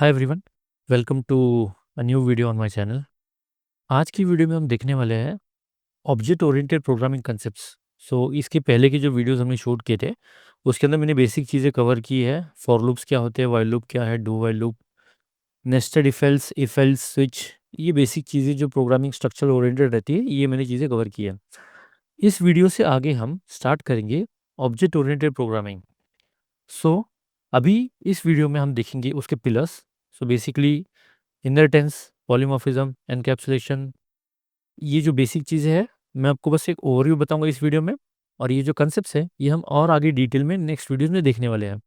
Hi everyone, welcome to a new video on my channel. आज की video में हम देखने वाले हैं ऑब्जेक्ट ओरिएंटेड प्रोग्रामिंग कंसेप्ट्स। इसके पहले के जो वीडियोस हमने शूट किए थे उसके अंदर मैंने बेसिक चीज़ें कवर की है। फॉर लूप्स क्या होते हैं, वाइल लूप क्या है, do while loop, nested if else switch, ये बेसिक चीज़ें जो प्रोग्रामिंग स्ट्रक्चर ओरिएंटेड रहती है ये मैंने चीज़ें कवर की है। इस वीडियो से आगे हम स्टार्ट करेंगे ऑब्जेक्ट ओरिएंटेड प्रोग्रामिंग। सो अभी इस वीडियो में हम देखेंगे उसके pillars. Basically inheritance, polymorphism, encapsulation, ये जो बेसिक चीज़ें हैं मैं आपको बस एक ओवरव्यू बताऊंगा इस वीडियो में। और ये जो कंसेप्ट्स है ये हम और आगे डिटेल में नेक्स्ट वीडियोस में देखने वाले हैं।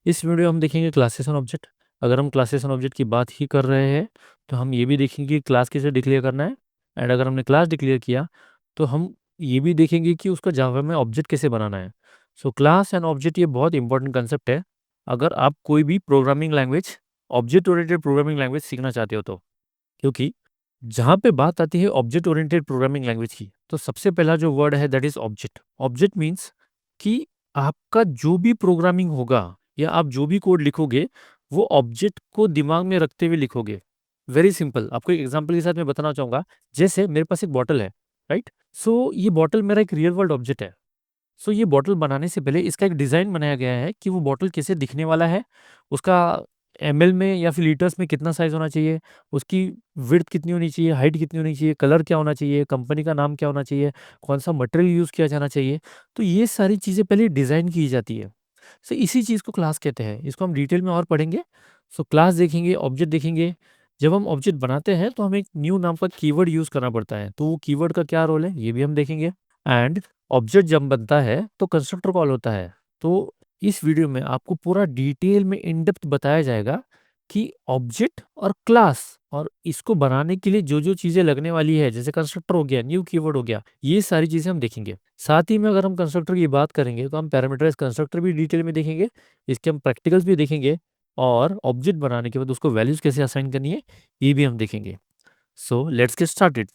इस वीडियो हम देखेंगे क्लासेस एंड ऑब्जेक्ट। अगर हम क्लासेस एंड ऑब्जेक्ट की बात ही कर रहे हैं तो हम ये भी देखेंगे कि क्लास कैसे डिक्लेयर करना है। एंड अगर हमने क्लास डिक्लेयर किया तो हम ये भी देखेंगे कि उसका जावा में ऑब्जेक्ट कैसे बनाना है। क्लास एंड ऑब्जेक्ट ये बहुत इंपॉर्टेंट कंसेप्ट है अगर आप कोई भी programming language, object oriented programming language सीखना चाहते हो तो। क्योंकि जहाँ पे बात आती है ऑब्जेक्ट ओरिएंटेड प्रोग्रामिंग लैंग्वेज की तो सबसे पहला जो वर्ड है that is object. Object means कि आपका जो भी प्रोग्रामिंग होगा या आप जो भी कोड लिखोगे वो ऑब्जेक्ट को दिमाग में रखते हुए लिखोगे। वेरी सिंपल, आपको एक एग्जांपल के साथ मैं बताना चाहूंगा। जैसे मेरे पास एक बॉटल है, राइट। ये बॉटल मेरा एक रियल वर्ल्ड ऑब्जेक्ट है। ये बॉटल बनाने से पहले इसका एक डिज़ाइन बनाया गया है कि वो बॉटल कैसे दिखने वाला है, उसका एमएल में या फिर लीटर्स में कितना साइज होना चाहिए, उसकी विड्थ कितनी होनी चाहिए, हाइट कितनी होनी चाहिए, कलर क्या होना चाहिए, कंपनी का नाम क्या होना चाहिए, कौन सा मटेरियल यूज़ किया जाना चाहिए। तो ये सारी चीज़ें पहले डिज़ाइन की जाती है। इसी चीज़ को क्लास कहते हैं। इसको हम डिटेल में और पढ़ेंगे। क्लास देखेंगे, ऑब्जेक्ट देखेंगे। जब हम ऑब्जेक्ट बनाते हैं तो हमें एक न्यू नाम का कीवर्ड यूज़ करना पड़ता है, तो वो कीवर्ड का क्या रोल है ये भी हम देखेंगे। एंड ऑब्जेक्ट जब बनता है तो कंस्ट्रक्टर कॉल होता है। तो इस वीडियो में आपको पूरा डिटेल में इन डेप्थ बताया जाएगा कि ऑब्जेक्ट और क्लास और इसको बनाने के लिए जो जो चीजें लगने वाली है, जैसे कंस्ट्रक्टर हो गया, न्यू कीवर्ड हो गया, ये सारी चीजें हम देखेंगे। साथ ही में अगर हम कंस्ट्रक्टर की बात करेंगे तो हम पैरामीटराइज कंस्ट्रक्टर भी डिटेल में देखेंगे, इसके हम प्रैक्टिकल्स भी देखेंगे, और ऑब्जेक्ट बनाने के बाद उसको वैल्यूज कैसे असाइन करनी है ये भी हम देखेंगे। Let's get started.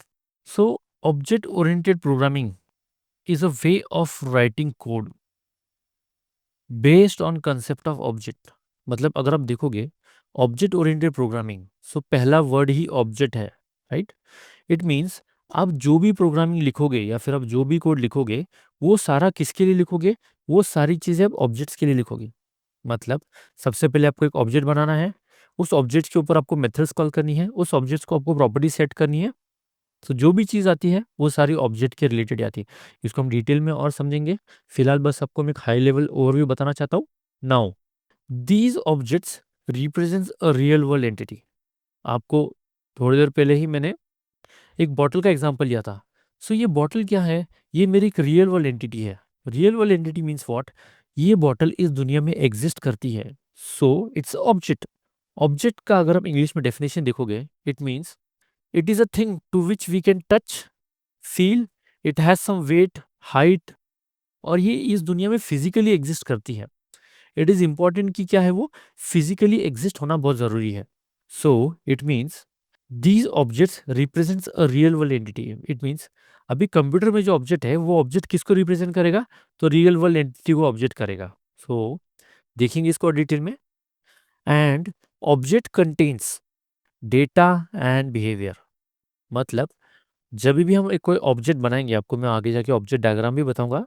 Object oriented programming is a way of writing code based on concept of object। मतलब अगर आप देखोगे ऑब्जेक्ट ओरिएंटेड प्रोग्रामिंग, पहला वर्ड ही ऑब्जेक्ट है, राइट। इट मीन्स आप जो भी प्रोग्रामिंग लिखोगे या फिर आप जो भी कोड लिखोगे वो सारा किसके लिए लिखोगे, वो सारी चीज़ें आप ऑब्जेक्ट्स के लिए लिखोगे। मतलब सबसे पहले आपको एक ऑब्जेक्ट बनाना है, उस ऑब्जेक्ट के ऊपर आपको मेथड्स कॉल करनी है, उस ऑब्जेक्ट को आपको प्रॉपर्टी सेट करनी है। जो भी चीज़ आती है वो सारी ऑब्जेक्ट के रिलेटेड आती है। इसको हम डिटेल में और समझेंगे। फिलहाल बस आपको मैं एक हाई लेवल ओवरव्यू बताना चाहता हूँ। Now these objects represents a real world entity. आपको थोड़ी देर पहले ही मैंने एक बॉटल का एग्जांपल लिया था। ये बॉटल क्या है, ये मेरी एक रियल वर्ल्ड एंटिटी है। Real world entity means what, ये बॉटल इस दुनिया में एग्जिस्ट करती है। Its object. ऑब्जेक्ट का अगर आप इंग्लिश में डेफिनेशन देखोगे, it means it is a thing to which we can touch, feel, it has some weight, height, और ये इस दुनिया में फिजिकली एग्जिस्ट करती है। इट इज इंपॉर्टेंट कि क्या है, वो फिजिकली एग्जिस्ट होना बहुत जरूरी है। It means these objects represents a real world entity. It means अभी कंप्यूटर में जो ऑब्जेक्ट है वो ऑब्जेक्ट किसको रिप्रेजेंट करेगा, तो रियल वर्ल्ड एंटिटी को ऑब्जेक्ट करेगा। देखेंगे इसको डिटेल में। And object contains data and behaviour. मतलब जब भी हम एक कोई ऑब्जेक्ट बनाएंगे, आपको मैं आगे जाके ऑब्जेक्ट डायग्राम भी बताऊंगा,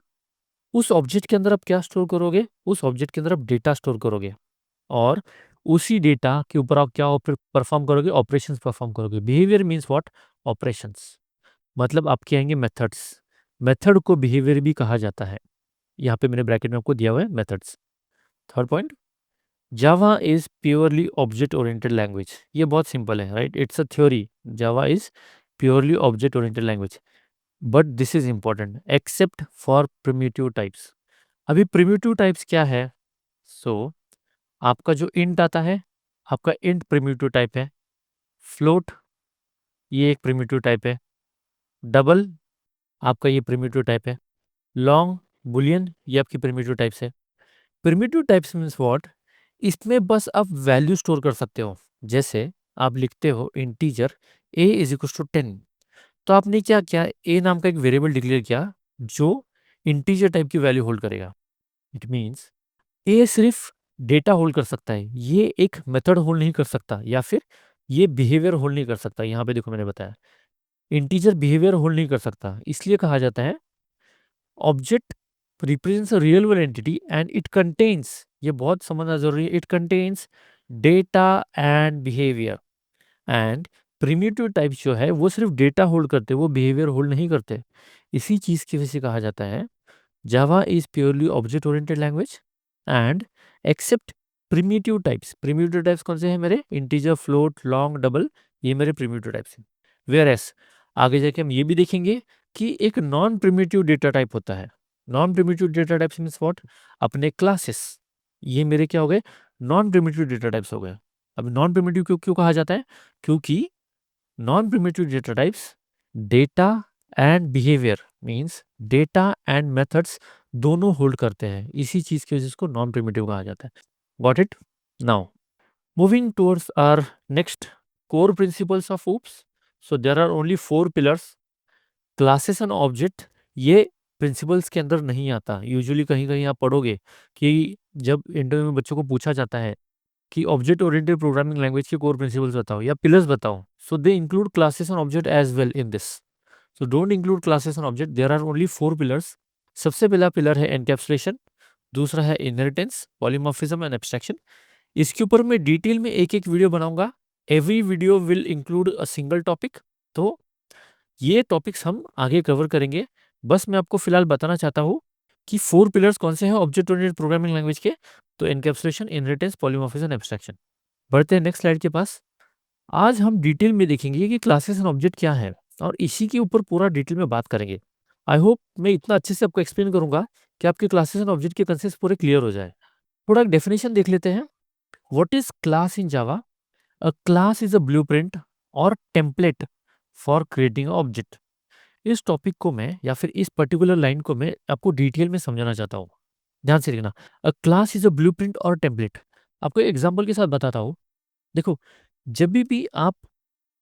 उस ऑब्जेक्ट के अंदर आप क्या स्टोर करोगे, उस ऑब्जेक्ट के अंदर आप डेटा स्टोर करोगे, और उसी डेटा के ऊपर आप क्या परफॉर्म करोगे, ऑपरेशंस परफॉर्म करोगे। Behaviour means what, operations. मतलब आपके आएंगे मेथड्स। मेथड को बिहेवियर भी कहा जाता है। यहाँ पे मैंने ब्रैकेट में आपको दिया हुआ है methods. Third point, Java is purely object oriented language. ये बहुत सिंपल है, right, it's a theory. Java is purely object oriented language, but this is important except for primitive types. अभी प्रिमिटिव टाइप्स क्या है, सो आपका जो इंट आता है, आपका इंट प्रिमिटिव टाइप है। फ्लोट, ये एक प्रिमिटिव टाइप है। डबल, आपका ये प्रिमिटिव टाइप है। लॉन्ग, बुलियन, ये आपकी प्रिमिटिव टाइप्स है। प्रिमिटिव टाइप्स मीन्स व्हाट, इसमें बस आप वैल्यू स्टोर कर सकते हो। जैसे आप लिखते हो integer a is equal to 10, तो आपने क्या किया, a नाम का एक वेरिएबल डिक्लेयर किया जो इंटीजर टाइप की वैल्यू होल्ड करेगा। इट मीन्स ए सिर्फ डेटा होल्ड कर सकता है, ये एक मेथड होल्ड नहीं कर सकता, या फिर ये बिहेवियर होल्ड नहीं कर सकता। यहाँ पे देखो मैंने बताया इंटीजर बिहेवियर होल्ड नहीं कर सकता, इसलिए कहा जाता है object represents a real world entity and it contains, ये बहुत समझना जरूरी है, it contains data and behaviour. And primitive types जो है वो सिर्फ डेटा होल्ड करते, वो बिहेवियर होल्ड नहीं करते। इसी चीज की वजह से कहा जाता है Java is purely object oriented language and except primitive types. Primitive types कौन से हैं मेरे? इंटीजर, फ्लोट, लॉन्ग, डबल, ये मेरे प्रिमिटिव टाइप्स हैं। वेयर एस आगे जाके हम ये भी देखेंगे कि एक नॉन प्रिमिटिव डेटा टाइप होता है। Non primitive data types means what? अपने क्लासेस, ये मेरे क्या हो गए? नॉन प्रिमिटिव डेटा टाइप्स हो गए। अब नॉन प्रिमिटिव क्यों क्यों कहा जाता है? क्योंकि non primitive data types data and behaviour means data and methods दोनों होल्ड करते हैं, इसी चीज की वजह से इसको नॉन प्रिमिटिव कहा जाता है। Got it? Now moving towards our next core principles of OOPs. So there are only 4 pillars. Classes and object ये प्रिंसिपल्स के अंदर नहीं आता। यूजुअली कहीं कहीं आप पढ़ोगे कि जब इंटरव्यू में बच्चों को पूछा जाता है कि ऑब्जेक्ट ओरिएंटेड प्रोग्रामिंग लैंग्वेज के कोर प्रिंसिपल्स बताओ या पिलर्स बताओ, so they include classes and object as well in this. So don't include classes and object, there are only 4 pillars. सबसे पहला पिलर है एनकैप्सुलेशन, दूसरा है इनहेरिटेंस, पॉलीमॉर्फिज्म एंड एब्स्ट्रैक्शन। इसके ऊपर मैं डिटेल में एक एक वीडियो बनाऊंगा। Every video will include a single topic, तो ये टॉपिक्स हम आगे कवर करेंगे। बस मैं आपको फिलहाल बताना चाहता हूँ कि 4 पिलर्स कौन से हैं ऑब्जेक्ट ओरिएंटेड प्रोग्रामिंग लैंग्वेज के। तो एनकैप्सुलेशन, इनहेरिटेंस, पॉलीमॉर्फिज्म, एब्स्ट्रैक्शन। बढ़ते हैं नेक्स्ट स्लाइड के पास। आज हम डिटेल में देखेंगे कि क्लासेस एंड ऑब्जेक्ट क्या है और इसी के ऊपर पूरा डिटेल में बात करेंगे। आई होप मैं इतना अच्छे से आपको एक्सप्लेन करूंगा कि आपके क्लासेस एंड ऑब्जेक्ट के कंसेप्ट पूरे क्लियर हो जाए। थोड़ा डेफिनेशन देख लेते हैं। What is class in Java? A class is a blueprint और टेम्पलेट फॉर क्रिएटिंग ऑब्जेक्ट। इस टॉपिक को मैं या फिर इस पर्टिकुलर लाइन को मैं आपको डिटेल में समझाना चाहता हूँ। ध्यान से देखना। अ क्लास इज अ ब्लूप्रिंट और टेम्पलेट। आपको एग्जांपल के साथ बताता हूँ। देखो, जब भी आप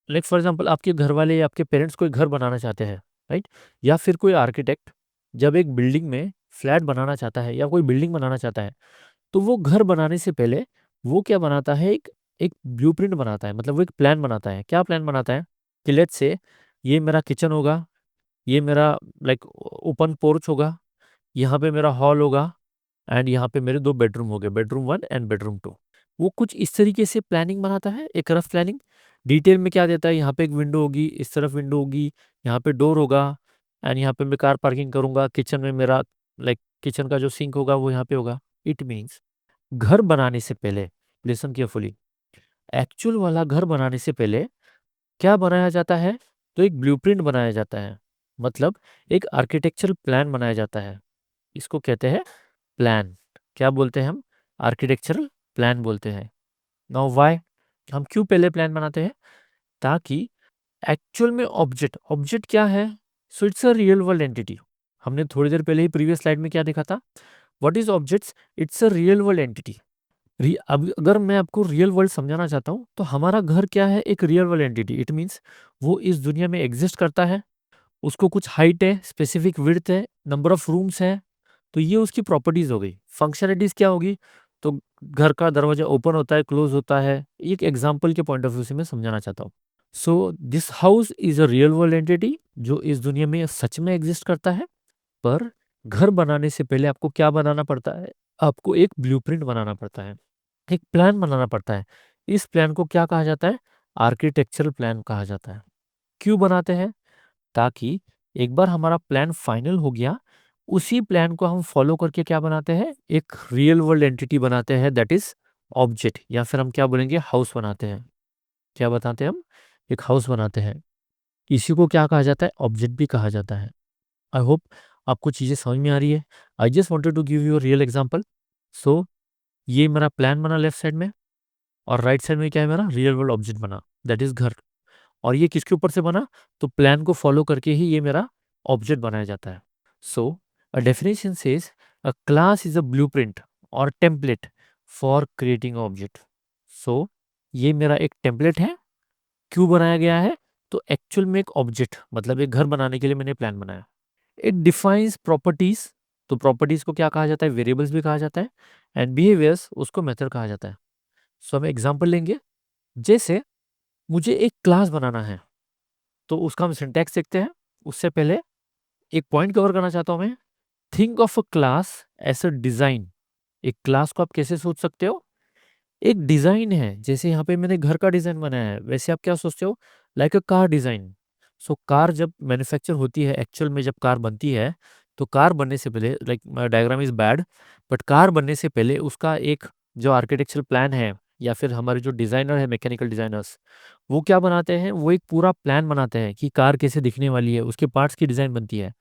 लाइक फॉर एग्जांपल आपके घर वाले या आपके पेरेंट्स कोई घर बनाना चाहते हैं, राइट, या फिर कोई आर्किटेक्ट जब एक बिल्डिंग में फ्लैट बनाना चाहता है या कोई बिल्डिंग बनाना चाहता है, तो वो घर बनाने से पहले वो क्या बनाता है? एक एक ब्लूप्रिंट बनाता है, मतलब वो एक प्लान बनाता है। क्या प्लान बनाता है? कि लेट्स से ये मेरा किचन होगा, ये मेरा लाइक ओपन पोर्च होगा, यहाँ पे मेरा हॉल होगा एंड यहाँ पे मेरे 2 बेडरूम हो गए, बेडरूम 1 एंड बेडरूम 2। वो कुछ इस तरीके से प्लानिंग बनाता है, एक रफ प्लानिंग। डिटेल में क्या देता है? यहाँ पे एक विंडो होगी, इस तरफ विंडो होगी, यहाँ पे डोर होगा एंड यहाँ पे मैं कार पार्किंग करूंगा। किचन में मेरा लाइक किचन का जो सिंक होगा वो यहाँ पे होगा। इट मीन्स घर बनाने से पहले, लिसन केयरफुली, एक्चुअल वाला घर बनाने से पहले क्या बनाया जाता है? तो एक ब्लूप्रिंट बनाया जाता है, मतलब एक आर्किटेक्चरल प्लान बनाया जाता है। इसको कहते हैं प्लान। क्या बोलते हैं हम? आर्किटेक्चरल प्लान बोलते हैं। Now why? हम क्यों पहले प्लान बनाते हैं? ताकि एक्चुअल में ऑब्जेक्ट, ऑब्जेक्ट क्या है? So it's a real world entity. हमने थोड़ी देर पहले ही प्रीवियस स्लाइड में क्या देखा था? What is objects? It's a real world entity. अब अगर मैं आपको रियल वर्ल्ड समझाना चाहता हूँ तो हमारा घर क्या है? एक real world entity. It means वो इस दुनिया में एग्जिस्ट करता है, उसको कुछ हाइट है, स्पेसिफिक विड्थ है, नंबर ऑफ रूम्स है। तो ये उसकी प्रॉपर्टीज हो गई। फंक्शनलिटीज क्या होगी? तो घर का दरवाजा ओपन होता है, क्लोज होता है। एक एग्जांपल के पॉइंट ऑफ व्यू से मैं समझाना चाहता हूँ। So this house is a real world entity जो इस दुनिया में सच में एग्जिस्ट करता है। पर घर बनाने से पहले आपको क्या बनाना पड़ता है? आपको एक ब्लूप्रिंट बनाना पड़ता है, एक प्लान बनाना पड़ता है। इस प्लान को क्या कहा जाता है? आर्किटेक्चरल प्लान कहा जाता है। क्यों बनाते हैं? ताकि एक बार हमारा प्लान फाइनल हो गया, उसी प्लान को हम फॉलो करके क्या बनाते हैं? एक रियल वर्ल्ड एंटिटी बनाते हैं, दैट इज ऑब्जेक्ट, या फिर हम क्या बोलेंगे? हाउस बनाते हैं। क्या बताते हैं हम? एक हाउस बनाते हैं। इसी को क्या कहा जाता है? ऑब्जेक्ट भी कहा जाता है। आई होप आपको चीज़ें समझ में आ रही है। I just wanted to give you real example. So ये मेरा प्लान बना लेफ्ट साइड में, और राइट साइड में क्या है? मेरा रियल वर्ल्ड ऑब्जेक्ट बना, दैट इज घर। और ये किसके ऊपर से बना? तो प्लान को फॉलो करके ही ये मेरा ऑब्जेक्ट बनाया जाता है। So a definition says a class is a blueprint और template for creating object. So ये मेरा एक टेम्पलेट है। क्यों बनाया गया है? तो एक्चुअल में एक ऑब्जेक्ट, मतलब एक घर बनाने के लिए मैंने प्लान बनाया। इट डिफाइंस प्रॉपर्टीज तो प्रॉपर्टीज को क्या कहा जाता है, वेरिएबल्स भी कहा जाता है, एंड बिहेवियर्स उसको मेथड कहा जाता है। सो हम एग्जांपल लेंगे, जैसे मुझे एक क्लास बनाना है, तो उसका हम सिंटैक्स देखते हैं। उससे पहले एक पॉइंट कवर करना चाहता हूं मैं। Think of a class as a design. एक क्लास को आप कैसे सोच सकते हो, एक डिजाइन है, जैसे यहाँ पे मैंने घर का डिजाइन बनाया है, वैसे आप क्या सोचते हो, like a car design. So car जब मैन्युफैक्चर होती है, एक्चुअल में जब कार बनती है, तो कार बनने से पहले, like my diagram is bad, but car बनने से पहले उसका एक जो आर्किटेक्चरल प्लान है, या फिर हमारे जो डिजाइनर है, मैकेनिकल डिजाइनर्स, वो क्या बनाते हैं, वो एक पूरा प्लान बनाते हैं कि कार कैसे दिखने वाली है, उसके पार्ट्स की डिजाइन बनती है।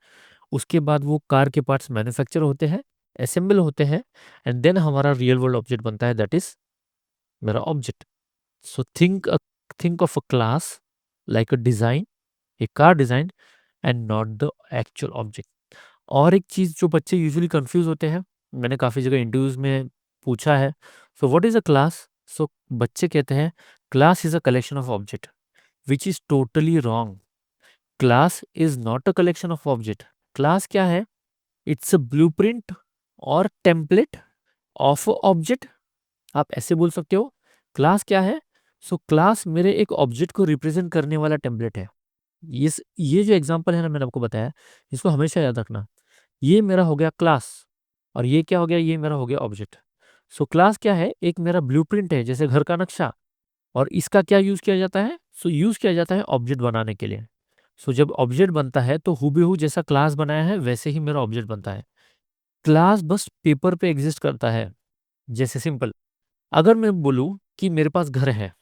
उसके बाद वो कार के पार्ट्स मैन्युफैक्चर होते हैं, असेंबल होते हैं, एंड देन हमारा रियल वर्ल्ड ऑब्जेक्ट बनता है, दैट इज मेरा object. So think of a class like a design, A car design, and not the actual object. और एक चीज जो बच्चे यूजुअली कंफ्यूज होते हैं, मैंने काफी जगह इंटरव्यूज में पूछा है, so what is a class. So बच्चे कहते हैं class is a collection of object, which is totally wrong. Class is not a collection of object. Class क्या है, इट्स अ ब्लूप्रिंट और टेम्पलेट ऑफ ऑब्जेक्ट। आप ऐसे बोल सकते हो। क्लास क्या है, सो क्लास मेरे एक ऑब्जेक्ट को रिप्रेजेंट करने वाला टेम्पलेट है। ये जो एग्जांपल है ना, मैंने आपको बताया, इसको हमेशा याद रखना। ये मेरा हो गया क्लास, और ये क्या हो गया, ये मेरा हो गया ऑब्जेक्ट। सो क्लास क्या है, एक मेरा ब्लूप्रिंट है, जैसे घर का नक्शा, और इसका क्या यूज किया जाता है, सो यूज किया जाता है ऑब्जेक्ट बनाने के लिए। सो जब ऑब्जेक्ट बनता है, तो हूबहू जैसा क्लास बनाया है वैसे ही मेरा ऑब्जेक्ट बनता है। क्लास बस पेपर पे एग्जिस्ट करता है। जैसे सिंपल, अगर मैं बोलूँ कि मेरे पास घर है,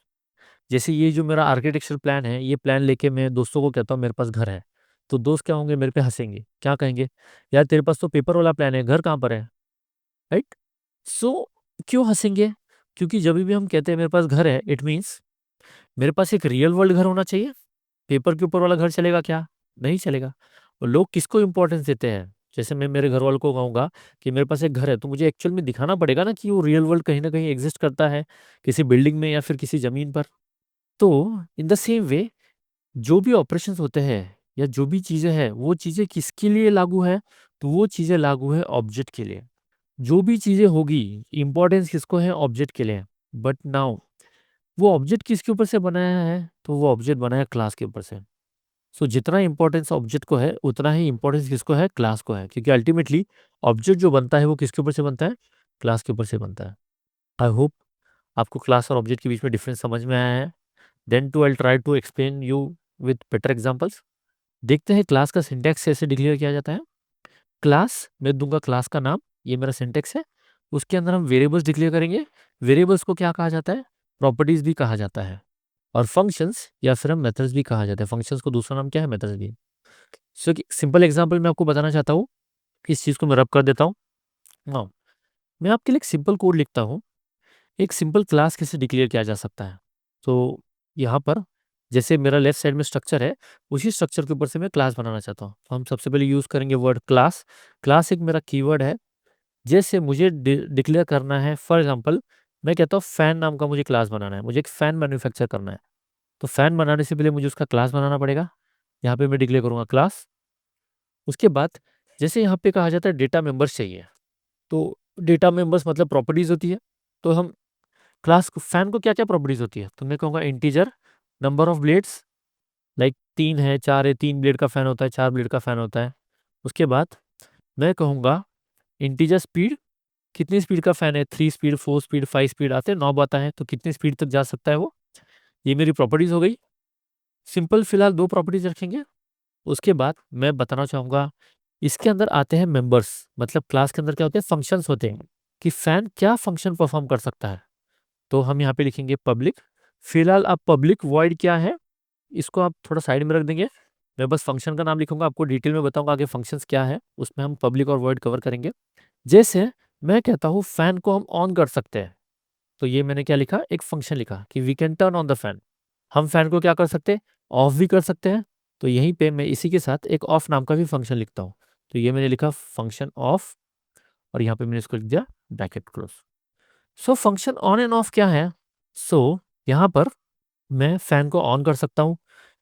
जैसे ये जो मेरा आर्किटेक्चर प्लान है, ये प्लान लेके मैं दोस्तों को कहता हूँ मेरे पास घर है, तो दोस्त क्या होंगे, मेरे पे हंसेंगे, क्या कहेंगे, यार तेरे पास तो पेपर वाला प्लान है, घर कहाँ पर है, राइट। सो क्यों हंसेंगे, क्योंकि जब भी हम कहते हैं मेरे पास घर है, इट मीन्स मेरे पास एक रियल वर्ल्ड घर होना चाहिए। पेपर के ऊपर वाला घर चलेगा क्या, नहीं चलेगा। और लोग किसको इंपॉर्टेंस देते हैं, जैसे मैं मेरे घर वालों को कहूंगा कि मेरे पास एक घर है, तो मुझे एक्चुअल में दिखाना पड़ेगा ना कि वो रियल वर्ल्ड कहीं ना कहीं एग्जिस्ट करता है, किसी बिल्डिंग में या फिर किसी जमीन पर। तो इन द सेम वे, जो भी ऑपरेशंस होते हैं या जो भी चीजें हैं, वो चीजें किसके लिए लागू है, तो वो चीजें लागू है ऑब्जेक्ट के लिए। जो भी चीजें होगी, इंपॉर्टेंस किसको है, ऑब्जेक्ट के लिए। बट नाउ वो ऑब्जेक्ट किसके ऊपर से बनाया है, तो वो ऑब्जेक्ट बनाया क्लास के ऊपर से। सो जितना इंपॉर्टेंस ऑब्जेक्ट को है, उतना ही इंपॉर्टेंस किसको है, क्लास को है, क्योंकि अल्टीमेटली ऑब्जेक्ट जो बनता है वो किसके ऊपर से बनता है, क्लास के ऊपर से बनता है। आई होप आपको क्लास और ऑब्जेक्ट के बीच में डिफरेंस समझ में आया है। Then to I try to explain you with better examples. देखते हैं क्लास का सिंटैक्स कैसे डिक्लेयर किया जाता है। क्लास मैं दूंगा क्लास का नाम, ये मेरा सिंटैक्स है। उसके अंदर हम वेरिएबल्स डिक्लेयर करेंगे। वेरिएबल्स को क्या कहा जाता है, प्रॉपर्टीज भी कहा जाता है। और फंक्शंस या फिर हम मेथड्स भी कहा जाता है। फंक्शंस को दूसरा नाम क्या है, मेथड्स भी। सो सिंपल एग्जांपल मैं आपको बताना चाहता हूँ, इस चीज़ को मैं रब कर देता हूँ। हाँ, मैं आपके लिए एक सिंपल कोड लिखता हूँ, एक सिंपल क्लास कैसे डिक्लेयर किया जा सकता है। तो यहाँ पर जैसे मेरा लेफ्ट साइड में स्ट्रक्चर है, उसी स्ट्रक्चर के ऊपर से मैं क्लास बनाना चाहता हूँ। तो हम सबसे पहले यूज़ करेंगे वर्ड क्लास। क्लास एक मेरा कीवर्ड है। जैसे मुझे डिक्लेयर करना है, फॉर एग्जांपल मैं कहता हूँ फैन नाम का मुझे क्लास बनाना है, मुझे एक फ़ैन मैन्युफैक्चर करना है। तो फ़ैन बनाने से पहले मुझे उसका क्लास बनाना पड़ेगा। यहाँ पे मैं डिक्लेयर करूँगा क्लास। उसके बाद जैसे यहाँ पे कहा जाता है डेटा मेंबर्स चाहिए, तो डेटा मेंबर्स मतलब प्रॉपर्टीज होती है। तो हम क्लास को, फैन को क्या क्या प्रॉपर्टीज होती है, तो मैं कहूँगा integer, number of blades, like 3 है, 4 है, 3 ब्लेड का फैन होता है, 4 ब्लेड का फैन होता है। उसके बाद मैं कहूँगा इंटीजर स्पीड, कितनी स्पीड का फैन है, 3 स्पीड, 4 स्पीड, 5 स्पीड आते हैं, नॉब आता है, तो कितनी स्पीड तक जा सकता है वो। ये मेरी प्रॉपर्टीज हो गई। सिंपल फिलहाल दो प्रॉपर्टीज रखेंगे। उसके बाद मैं बताना चाहूँगा, इसके अंदर आते हैं मेंबर्स, मतलब क्लास के अंदर क्या होते हैं, फंक्शंस होते हैं, कि फैन क्या फंक्शन परफॉर्म कर सकता है। तो हम यहाँ पे लिखेंगे पब्लिक। फिलहाल अब पब्लिक वॉइड क्या है, इसको आप थोड़ा साइड में रख देंगे। मैं बस फंक्शन का नाम लिखूंगा, आपको डिटेल में बताऊंगा आगे फंक्शंस क्या है, उसमें हम पब्लिक और वॉइड कवर करेंगे। जैसे मैं कहता हूँ फैन को हम ऑन कर सकते हैं, तो ये मैंने क्या लिखा, एक फंक्शन लिखा कि we can turn on the fan. हम फैन को क्या कर सकते हैं, ऑफ भी कर सकते हैं। तो यहीं पे मैं इसी के साथ एक ऑफ नाम का भी फंक्शन लिखता हूँ। तो ये मैंने लिखा फंक्शन ऑफ, और यहाँ पे मैंने इसको लिख दिया bracket close. So function on end of क्या है, सो यहाँ पर मैं फैन को ऑन कर सकता हूँ,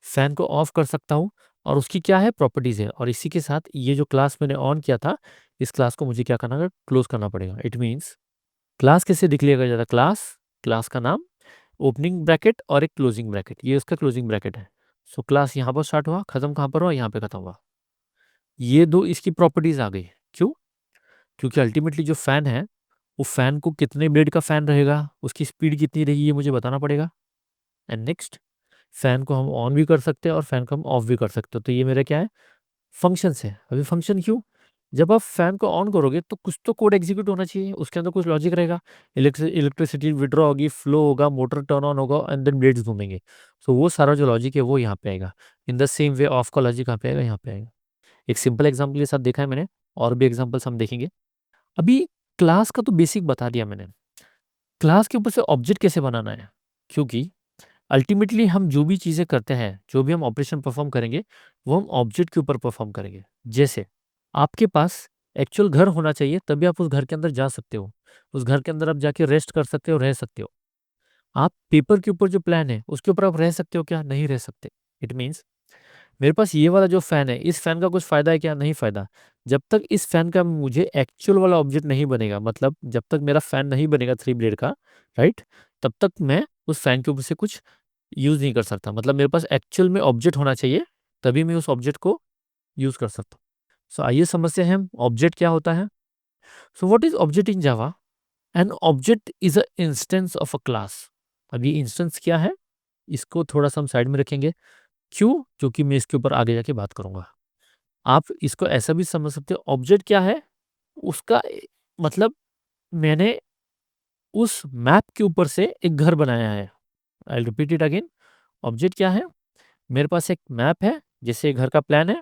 फैन को ऑफ कर सकता हूँ, और उसकी क्या है, प्रॉपर्टीज़ है। और इसी के साथ ये जो क्लास मैंने ऑन किया था, इस क्लास को मुझे क्या करना है, क्लोज करना पड़ेगा। इट मीन्स क्लास कैसे डिक्लेयर किया जाता है, क्लास, क्लास का नाम, ओपनिंग ब्रैकेट और एक क्लोजिंग ब्रैकेट, ये उसका क्लोजिंग ब्रैकेट है। सो क्लास यहाँ पर स्टार्ट हुआ, खत्म कहाँ पर हुआ, यहाँ पे खत्म हुआ। ये दो इसकी प्रॉपर्टीज आ गई। क्यों? क्योंकि अल्टीमेटली जो फैन है, वो फैन को कितने ब्लेड का फैन रहेगा, उसकी स्पीड कितनी रहेगी, ये मुझे बताना पड़ेगा। एंड नेक्स्ट, फैन को हम ऑन भी कर सकते हैं और फैन को हम ऑफ भी कर सकते हो। तो ये मेरा क्या है, फंक्शंस है। अभी फंक्शन क्यों, जब आप फैन को ऑन करोगे तो कुछ तो कोड एग्जीक्यूट होना चाहिए, उसके अंदर कुछ लॉजिक रहेगा। इलेक्ट्रिसिटी विड्रॉ होगी, फ्लो होगा, मोटर टर्न ऑन होगा एंड देन ब्लेड्स घूमेंगे। सो वो सारा जो लॉजिक है वो यहाँ पे आएगा। In the same way of का लॉजिक कहाँ पे आएगा, यहाँ पे आएगा। एक सिंपल एग्जाम्पल के साथ देखा है मैंने, और भी एग्जाम्पल्स हम देखेंगे। अभी क्लास का तो बेसिक बता दिया मैंने, क्लास के ऊपर से ऑब्जेक्ट कैसे बनाना है। क्योंकि अल्टीमेटली हम जो भी चीज़ें करते हैं, जो भी हम ऑपरेशन परफॉर्म करेंगे, वो हम ऑब्जेक्ट के ऊपर परफॉर्म करेंगे। जैसे आपके पास एक्चुअल घर होना चाहिए, तभी आप उस घर के अंदर जा सकते हो, उस घर के अंदर आप जाके रेस्ट कर सकते हो, रह सकते हो। आप पेपर के ऊपर जो प्लान है उसके ऊपर आप रह सकते हो क्या, नहीं रह सकते। इट मीन्स मेरे पास ये वाला जो फैन है, इस फैन का कुछ फायदा है क्या, नहीं फायदा। जब तक इस फैन का मुझे एक्चुअल वाला ऑब्जेक्ट नहीं बनेगा, मतलब जब तक मेरा फैन नहीं बनेगा 3 ब्लेड का, राइट, तब तक मैं उस फैन के ऊपर से कुछ यूज नहीं कर सकता। मतलब मेरे पास एक्चुअल में ऑब्जेक्ट होना चाहिए, तभी मैं उस ऑब्जेक्ट को यूज कर सकता हूँ। सो आइए समझते हैं ऑब्जेक्ट क्या होता है। So what is object in Java? N object is an instance of a class. अब ये इंस्टेंस क्या है, इसको थोड़ा सा हम साइड में रखेंगे। क्यों? क्योंकि मैं इसके ऊपर आगे जाके बात करूंगा। आप इसको ऐसा भी समझ सकते हो, ऑब्जेक्ट क्या है, उसका मतलब मैंने उस मैप के ऊपर से एक घर बनाया है। I repeat it again. Object क्या है, मेरे पास एक मैप है, जैसे घर का प्लान है,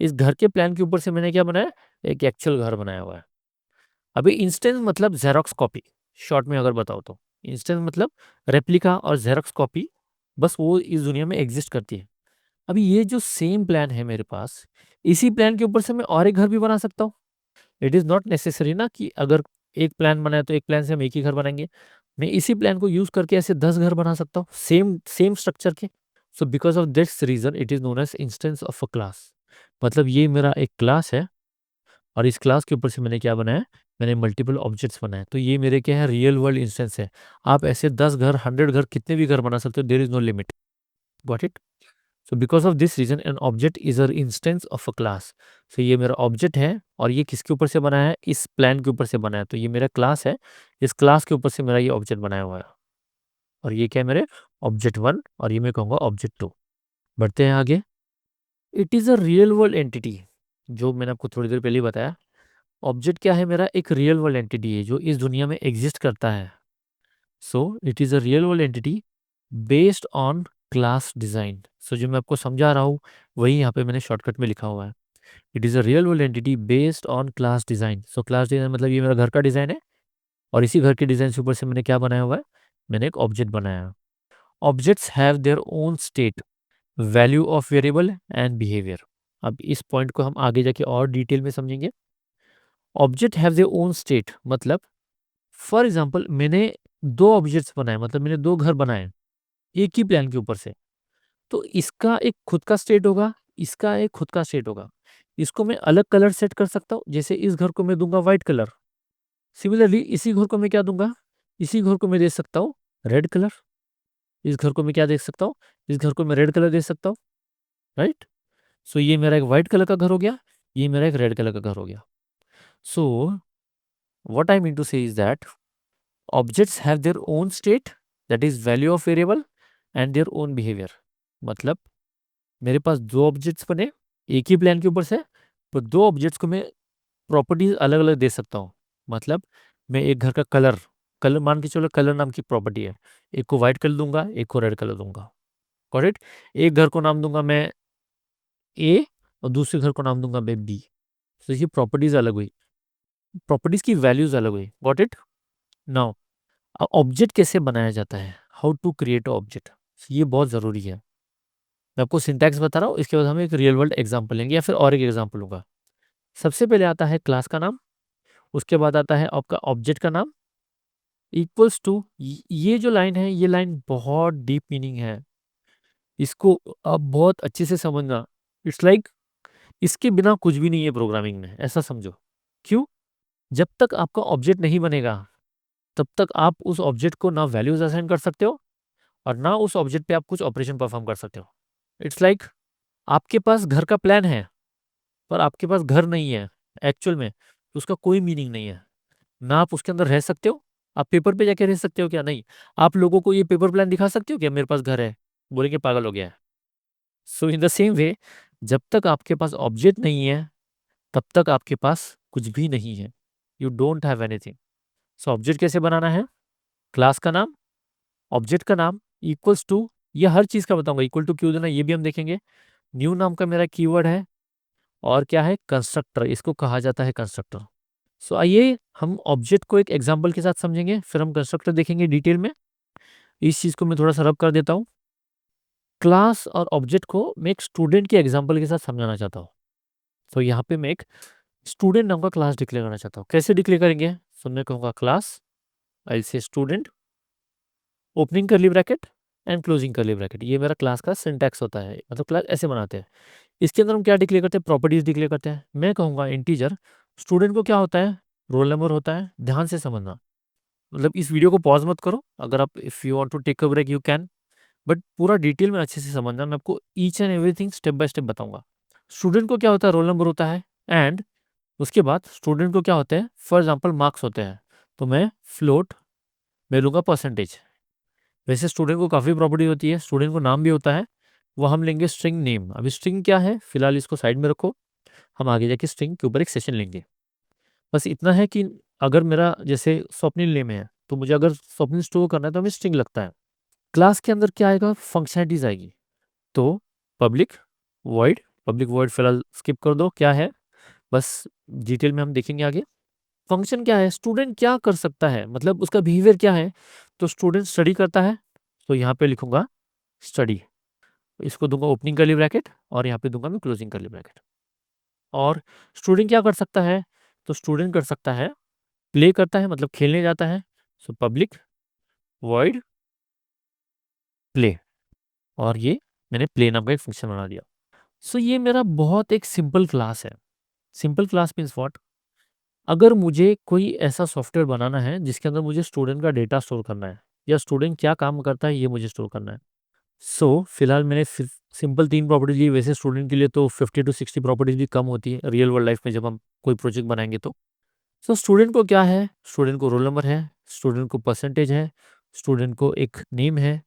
इस घर के प्लान के ऊपर से मैंने क्या बनाया, एक एक्चुअल घर बनाया हुआ है। अभी इंस्टेंस मतलब जेरोक्स कॉपी, शॉर्ट में अगर बताओ तो इंस्टेंस मतलब रेप्लिका और जेरोक्स कॉपी, बस वो इस दुनिया में एग्जिस्ट करती है। अभी ये जो सेम प्लान है मेरे पास, इसी प्लान के ऊपर से मैं और एक घर भी बना सकता हूँ। इट इज़ नॉट नेसेसरी ना कि अगर एक प्लान बनाए तो एक प्लान से हम एक ही घर बनाएंगे। मैं इसी प्लान को यूज करके ऐसे 10 घर बना सकता हूँ, सेम सेम स्ट्रक्चर के। So because of this reason it is known as instance of a class. मतलब ये मेरा एक क्लास है, और इस क्लास के ऊपर से मैंने क्या बनाया, मैंने मल्टीपल ऑब्जेक्ट्स बनाए। तो ये मेरे क्या है, रियल वर्ल्ड इंस्टेंस है। आप ऐसे 10 घर, 100 घर, कितने भी घर बना सकते हो, there is no limit. Got it? So because of this reason an object is an instance of a class. So ये मेरा ऑब्जेक्ट है, और ये किसके ऊपर से बना है, इस प्लान के ऊपर से बना है। तो ये मेरा क्लास है, इस क्लास के ऊपर से मेरा ये ऑब्जेक्ट बनाया हुआ है। और ये क्या है, मेरे ऑब्जेक्ट 1, और ये मैं कहूँगा ऑब्जेक्ट 2। बढ़ते हैं आगे। It is a real world entity, जो मैंने आपको थोड़ी देर पहले ही बताया। ऑब्जेक्ट क्या है, मेरा एक रियल वर्ल्ड एंटिटी है जो इस दुनिया में एग्जिस्ट करता है। So it is a real world entity based on class design. So जो मैं आपको समझा रहा हूँ, वही यहाँ पे मैंने शॉर्टकट में लिखा हुआ है। It is a real world entity based on class design. So class design मतलब ये मेरा घर का डिज़ाइन है, और इसी घर के डिज़ाइन से ऊपर से मैंने क्या बनाया हुआ है, मैंने एक ऑब्जेक्ट बनाया है। Objects have their own state, value of variable and behaviour. अब इस पॉइंट को हम आगे जाके और डिटेल में समझेंगे। Object have their own state मतलब, फॉर एग्जांपल मैंने दो ऑब्जेक्ट्स बनाए, मतलब मैंने दो घर बनाए एक ही प्लान के ऊपर से। तो इसका एक खुद का स्टेट होगा, इसका एक खुद का स्टेट होगा। इसको मैं अलग कलर सेट कर सकता हूँ, जैसे इस घर को मैं दूंगा व्हाइट कलर। सिमिलरली इसी घर को मैं क्या दूंगा, इसी घर को मैं दे सकता हूँ रेड कलर। इस घर को मैं क्या दे सकता हूँ, इस घर को मैं रेड कलर दे सकता हूँ, राइट। सो ये मेरा एक व्हाइट कलर का घर हो गया, ये मेरा एक रेड कलर का घर हो गया। So what I mean to say is that objects have their own state, that is value of variable and their own behaviour. मतलब मेरे पास दो ऑब्जेक्ट्स बने एक ही प्लान के ऊपर से, तो दो ऑब्जेक्ट्स को मैं प्रॉपर्टीज अलग अलग दे सकता हूँ। मतलब मैं एक घर का कलर, कलर मान के चलो कलर नाम की प्रॉपर्टी है, एक को व्हाइट कलर दूंगा, एक को रेड कलर दूंगा। करेक्ट? एक घर को नाम दूंगा मैं ए, और दूसरे घर को नाम दूंगा मैं बी। तो ये प्रॉपर्टीज अलग हुई, प्रॉपर्टीज की वैल्यूज अलग हुई। Got it? नाउ ऑब्जेक्ट कैसे बनाया जाता है, हाउ टू क्रिएट ऑब्जेक्ट, ये बहुत ज़रूरी है। मैं आपको सिंटैक्स बता रहा हूँ, इसके बाद हम एक रियल वर्ल्ड एग्जांपल लेंगे या फिर और एक एग्जांपल लूंगा। सबसे पहले आता है क्लास का नाम, उसके बाद आता है आपका ऑब्जेक्ट का नाम, इक्वल्स टू, ये जो लाइन है ये लाइन बहुत डीप मीनिंग है, इसको आप बहुत अच्छे से समझना। इट्स लाइक इसके बिना कुछ भी नहीं है प्रोग्रामिंग में, ऐसा समझो। क्यों? जब तक आपका ऑब्जेक्ट नहीं बनेगा तब तक आप उस ऑब्जेक्ट को ना वैल्यूज असाइन कर सकते हो और ना उस ऑब्जेक्ट पे आप कुछ ऑपरेशन परफॉर्म कर सकते हो। इट्स लाइक आपके पास घर का प्लान है पर आपके पास घर नहीं है एक्चुअल में, तो उसका कोई मीनिंग नहीं है। ना आप उसके अंदर रह सकते हो, आप पेपर पे जाके रह सकते हो क्या? नहीं। आप लोगों को ये पेपर प्लान दिखा सकते हो क्या मेरे पास घर है? बोलेंगे पागल हो गया है। सो इन द सेम वे, जब तक आपके पास ऑब्जेक्ट नहीं है तब तक आपके पास कुछ भी नहीं है। You don't have anything. So object कैसे बनाना है? क्लास का नाम, ऑब्जेक्ट का नाम इक्वल्स टू, ये हर चीज का बताऊंगा, इक्वल टू क्यों देना ये भी हम देखेंगे। न्यू नाम का मेरा कीवर्ड है और क्या है? कंस्ट्रक्टर, इसको कहा जाता है कंस्ट्रक्टर। सो आइए हम ऑब्जेक्ट को एक एग्जांपल के साथ समझेंगे, फिर हम कंस्ट्रक्टर देखेंगे डिटेल में। इस चीज को मैं थोड़ा सा रब कर देता हूँ। क्लास और ऑब्जेक्ट को मैं एक स्टूडेंट के एग्जांपल के साथ समझाना चाहता हूँ। तो यहाँ पे मैं एक स्टूडेंट नाम का क्लास डिक्लेयर करना चाहता हूँ। कैसे डिक्लेयर करेंगे? सो मैं कहूँगा क्लास, आई से स्टूडेंट, ओपनिंग करली ब्रैकेट एंड क्लोजिंग करली ब्रैकेट। ये मेरा क्लास का सिंटैक्स होता है, मतलब क्लास ऐसे बनाते हैं। इसके अंदर हम क्या डिक्लेयर करते हैं? प्रॉपर्टीज डिक्लेयर करते हैं। मैं कहूँगा इंटीजर, स्टूडेंट को क्या होता है? रोल नंबर होता है। ध्यान से समझना, मतलब इस वीडियो को पॉज मत करो, अगर आप if you want to take a break you can, but पूरा डिटेल में अच्छे से समझना, मैं आपको each and everything step by step बताऊंगा। स्टूडेंट को क्या होता है? रोल नंबर होता है। एंड उसके बाद स्टूडेंट को क्या होते हैं? फॉर एग्जाम्पल मार्क्स होते हैं। तो मैं फ्लोट में लूंगा परसेंटेज। वैसे स्टूडेंट को काफ़ी प्रॉपर्टी होती है, स्टूडेंट को नाम भी होता है, वो हम लेंगे स्ट्रिंग नेम। अभी स्ट्रिंग क्या है फिलहाल इसको साइड में रखो, हम आगे जाके स्ट्रिंग के ऊपर एक सेशन लेंगे। बस इतना है कि अगर मेरा जैसे स्वप्निल नेम है तो मुझे अगर स्वप्निल स्टोर करना है तो हमें स्ट्रिंग लगता है। क्लास के अंदर क्या आएगा? फंक्शनैलिटीज आएगी। तो पब्लिक वॉइड, पब्लिक वॉइड फिलहाल स्किप कर दो, क्या है बस डिटेल में हम देखेंगे आगे। फंक्शन क्या है? स्टूडेंट क्या कर सकता है, मतलब उसका बिहेवियर क्या है? तो स्टूडेंट स्टडी करता है, तो यहाँ पे लिखूंगा स्टडी, इसको दूंगा ओपनिंग करली ब्रैकेट और यहाँ पे दूंगा मैं क्लोजिंग करली ब्रैकेट। और स्टूडेंट क्या कर सकता है? तो स्टूडेंट कर सकता है प्ले करता है, मतलब खेलने जाता है। सो पब्लिक वॉइड प्ले, और ये मैंने प्ले नाम का एक फंक्शन बना दिया। सो ये मेरा बहुत एक सिंपल क्लास है। Simple class means what? अगर मुझे कोई ऐसा सॉफ्टवेयर बनाना है जिसके अंदर मुझे स्टूडेंट का डेटा स्टोर करना है या स्टूडेंट क्या काम करता है ये मुझे स्टोर करना है। सो फिलहाल मैंने सिंपल 3 प्रॉपर्टीज ली। वैसे स्टूडेंट के लिए तो 50 to 60 प्रॉपर्टीज भी कम होती है रियल वर्ल्ड लाइफ में जब हम कोई प्रोजेक्ट बनाएंगे तो। सो स्टूडेंट को क्या है? स्टूडेंट को रोल नंबर है, स्टूडेंट को परसेंटेज है, स्टूडेंट को एक नेम है।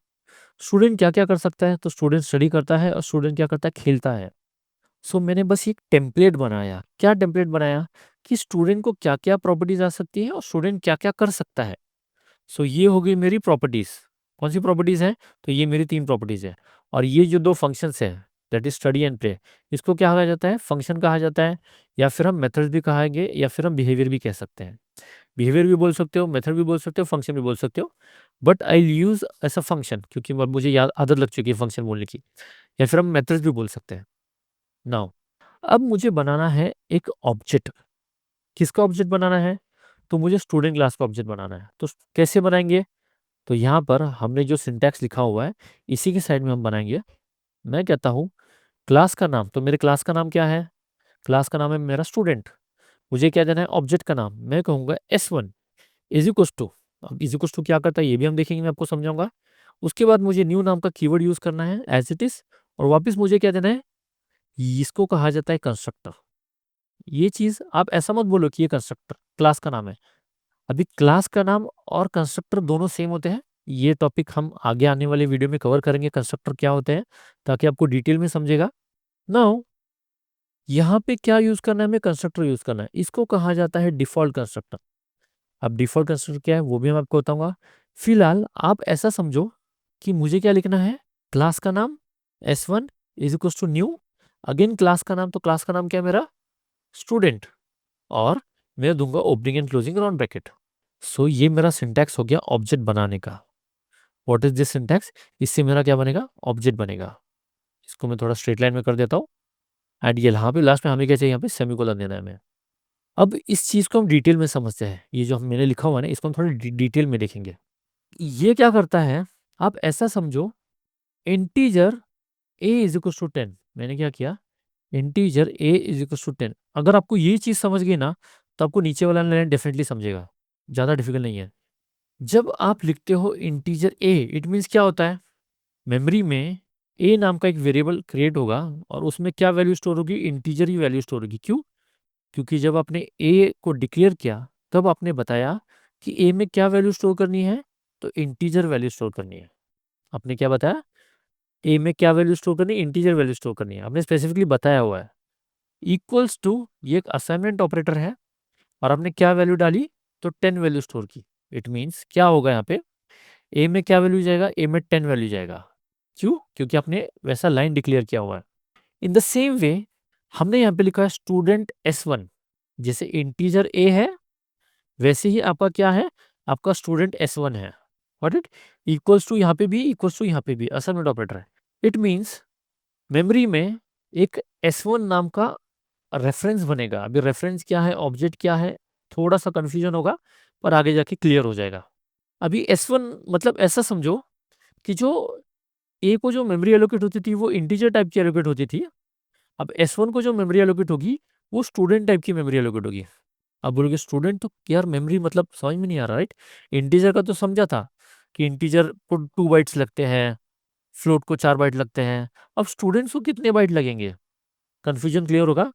स्टूडेंट क्या क्या कर सकता है? तो स्टूडेंट स्टडी करता है और स्टूडेंट क्या करता है? खेलता है। सो मैंने बस एक टेम्पलेट बनाया। क्या टेम्पलेट बनाया? कि स्टूडेंट को क्या क्या प्रॉपर्टीज आ सकती है और स्टूडेंट क्या क्या कर सकता है। सो ये हो गई मेरी प्रॉपर्टीज। कौन सी प्रॉपर्टीज है? तो ये मेरी 3 प्रॉपर्टीज है। और ये जो 2 फंक्शंस है, that is study and play, इसको क्या कहा जाता है? फंक्शन कहा जाता है, या फिर हम मेथड्स भी कहेंगे या फिर हम बिहेवियर भी कह सकते हैं। बिहेवियर भी बोल सकते हो, मेथड भी बोल सकते हो, फंक्शन भी बोल सकते हो, but I use as a function क्योंकि अब मुझे याद आदत लग चुकी है फंक्शन बोलने की। या फिर हम मेथड्स भी बोल सकते हैं। नाउ अब मुझे बनाना है एक ऑब्जेक्ट। किसका ऑब्जेक्ट बनाना है? तो मुझे स्टूडेंट क्लास का ऑब्जेक्ट बनाना है। तो कैसे बनाएंगे? तो यहाँ पर हमने जो सिंटैक्स लिखा हुआ है इसी के साइड में हम बनाएंगे। मैं कहता हूँ क्लास का नाम, तो मेरे क्लास का नाम क्या है? क्लास का नाम है मेरा स्टूडेंट। मुझे क्या देना है? ऑब्जेक्ट का नाम। मैं कहूँगा S1 इज इक्वल टू, अब इज इक्वल टू क्या करता है ये भी हम देखेंगे, मैं आपको समझाऊंगा। उसके बाद मुझे न्यू नाम का कीवर्ड यूज करना है एज इट इज, और वापस मुझे क्या देना है? इसको कहा जाता है कंस्ट्रक्टर। ये चीज आप ऐसा मत बोलो कि ये कंस्ट्रक्टर क्लास का नाम है। अभी क्लास का नाम और कंस्ट्रक्टर दोनों सेम होते हैं। ये टॉपिक हम आगे आने वाले वीडियो में कवर करेंगे, कंस्ट्रक्टर क्या होते हैं, ताकि आपको डिटेल में समझेगा। नाउ यहाँ पे क्या यूज करना है? हमें कंस्ट्रक्टर यूज करना है, इसको कहा जाता है डिफॉल्ट कंस्ट्रक्टर। अब डिफॉल्ट कंस्ट्रक्टर क्या है वो भी मैं आपको बताऊंगा। फिलहाल आप ऐसा समझो कि मुझे क्या लिखना है? क्लास का नाम S1 is equal to new, again class का नाम, तो क्लास का नाम क्या है मेरा? स्टूडेंट, और मैं दूंगा opening and closing round bracket. So ये मेरा सिंटैक्स हो गया ऑब्जेक्ट बनाने का। What is this syntax? इससे मेरा क्या बनेगा? ऑब्जेक्ट बनेगा। इसको मैं थोड़ा स्ट्रेट लाइन में कर देता हूँ। एंड ये यहाँ पे लास्ट में हमें क्या चाहिए? यहाँ पे सेमीकोलन देना है हमें। अब इस चीज को हम डिटेल में समझते हैं। ये जो मैंने लिखा हुआ है ना इसको हम थोड़ा डिटेल में देखेंगे। ये क्या करता है? आप ऐसा समझो integer a is equal to 10। मैंने क्या किया? Integer a is equal to 10। अगर आपको ये चीज समझ गई ना तो आपको नीचे वाला लाइन डेफिनेटली समझेगा, ज़्यादा डिफिकल्ट नहीं है। जब आप लिखते हो इंटीजर a, इट मीन्स क्या होता है, मेमोरी में a नाम का एक वेरिएबल क्रिएट होगा और उसमें क्या वैल्यू स्टोर होगी, इंटीजर ही वैल्यू स्टोर होगी। क्यों? क्योंकि जब आपने a को डिक्लेयर किया तब आपने बताया कि a में क्या वैल्यू स्टोर करनी है, तो इंटीजर वैल्यू स्टोर करनी है। आपने क्या बताया, a में क्या वैल्यू स्टोर करनी है, इंटीजर वैल्यू स्टोर करनी है, आपने स्पेसिफिकली बताया हुआ है। इक्वल्स टू, ये एक असाइनमेंट ऑपरेटर है और आपने क्या वैल्यू डाली, तो 10 वैल्यू स्टोर की। इट मीन्स क्या होगा यहाँ पे, ए में क्या वैल्यू जाएगा, ए में 10 वैल्यू जाएगा। क्यों? क्योंकि आपने वैसा लाइन डिक्लेयर किया हुआ है। इन द सेम वे हमने यहाँ पे लिखा है स्टूडेंट S1, जैसे इंटीजर ए है वैसे ही आपका क्या है, आपका स्टूडेंट S1 है। व्हाट इट, इक्वल्स टू यहाँ पे भी, इक्वल्स टू यहाँ पे भी, असाइनमेंट ऑपरेटर है। इट मीन्स मेमोरी में एक S1 नाम का रेफरेंस बनेगा। अभी रेफरेंस क्या है, ऑब्जेक्ट क्या है, थोड़ा सा कंफ्यूजन होगा पर आगे जाके क्लियर हो जाएगा। अभी S1 मतलब ऐसा समझो कि जो ए को जो मेमोरी एलोकेट होती थी वो इंटीजर टाइप की एलोकेट होती थी। अब S1 को जो मेमोरी एलोकेट होगी वो स्टूडेंट टाइप की मेमोरी एलोकेट होगी। अब बोलोगे स्टूडेंट तो यार मेमोरी मतलब समझ में नहीं आ रहा, राइट? इंटीजर का तो समझा था कि इंटीजर को 2 बाइट्स लगते हैं, फ्लोट को 4 बाइट लगते हैं। अब स्टूडेंट्स को कितने बाइट लगेंगे, कंफ्यूजन क्लियर होगा,